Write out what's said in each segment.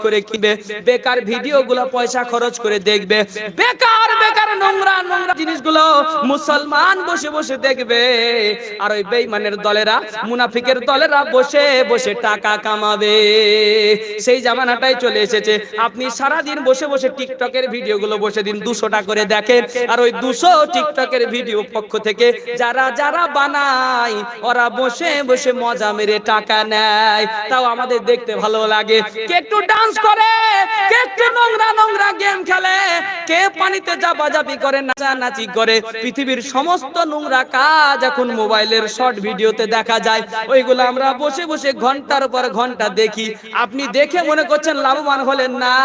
করে কিনবে, বেকার ভিডিওগুলো পয়সা খরচ করে দেখবে, বেকার বেকার নোংরা নোংরা জিনিসগুলো মুসলমান বসে বসে দেখবে, আর ওই বেঈমানের দলেরা, মুনাফিকের দলেরা বসে বসে টাকা কামাবে। সেই জামানাটাই চলে এসেছে। আপনি সারা দিন বসে বসে টিকটকের ভিডিওগুলো বসে দিন 200 টাকা করে দেখেন, আর ওই 200 টিকটকের ভিডিও পক্ষ থেকে যারা যারা বানায় ওরা বসে বসে মজা মেরে টাকা নেয়। তাও আমাদের দেখতে ভালো লাগে। কে একটু ডান্স করে, কে একটু নোংরা নোংরা গেম খেলে, কে পানিতে জাপাজাপি করে, নাচানাচি করে। পৃথিবীর সমস্ত নোংরা কাজ এখন মোবাইলের শর্ট ভিডিওতে দেখা যায়। ওইগুলো আমরা বসে বসে ঘন্টার পর ঘন্টা দেখি। আপনি দেখে মনে করছেন লাভবান হলেন না।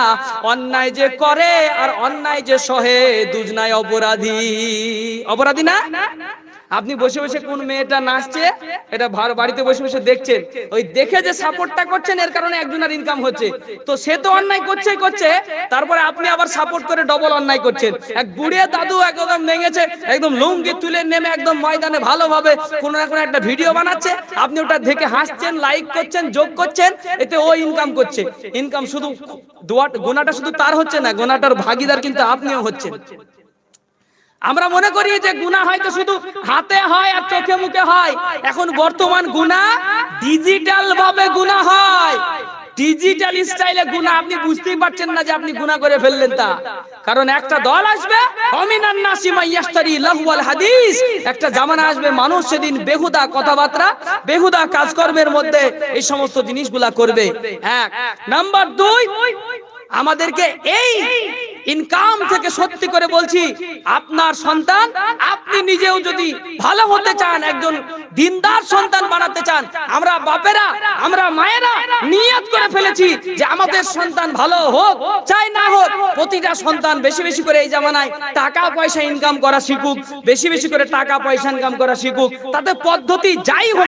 অন্যায় যে করে আর অন্যায় যে সহে, দুজনাই অপরাধী। অপরাধী না? আপনি বসে বসে কোন মেয়েটা নাচছে এটা বাড়িতে বসে বসে দেখছেন, ওই দেখে যে সাপোর্টটা করছেন এর কারণে একজনের ইনকাম হচ্ছে, তো সে তো অন্যায় করছেই করছে, তারপরে আপনি আবার সাপোর্ট করে ডবল অন্যায় করছেন। এক বুড়ে দাদু একদম নেমেছে, একদম লুঙ্গি তুলে নেমে একদম ময়দানে ভালোভাবে কোনো না কোনো একটা ভিডিও বানাচ্ছে, আপনি ওটা দেখে হাসছেন, লাইক করছেন, যোগ করছেন, এতে ও ইনকাম করছে। ইনকাম শুধু গোনাটা শুধু তার হচ্ছে না, গোনাটার ভাগীদার কিন্তু আপনিও হচ্ছেন। আমরা মনে করি যে গুনাহ হয়তো শুধু হাতে হয় আর চোখে মুখে হয়। এখন বর্তমান গুনাহ ডিজিটাল ভাবে গুনাহ হয়, ডিজিটাল স্টাইলে গুনাহ। আপনি বুঝতেই পারছেন না যে আপনি গুনাহ করে ফেললেন তা, কারণ একটা দল আসবে, অমিনান নাসি মাইয়াশতারি লাহওয়াল হাদিস, একটা জামানা আসবে মানুষ সেদিন বেহুদা কথাবার্তা, বেহুদা কাজকর্মের মধ্যে এই সমস্ত জিনিসগুলা করবে। এক নাম্বার 2, আমাদেরকে এই ইনকাম থেকে সত্যি করে বলছি, আপনার সন্তান, আপনি নিজেও যদি ভালো হতে চান, একজন দিনদার সন্তান বানাতে চান, আমরা বাপেরা, আমরা মায়েরা নিয়ত করে ফেলেছি যে আমাদের সন্তান ভালো হোক চাই না হোক, প্রতিটা সন্তান বেশি বেশি করে এই জামানায় টাকা পয়সা ইনকাম করা শিখুক, বেশি বেশি করে টাকা পয়সা ইনকাম করা শিখুক, তাতে পদ্ধতি যাই হোক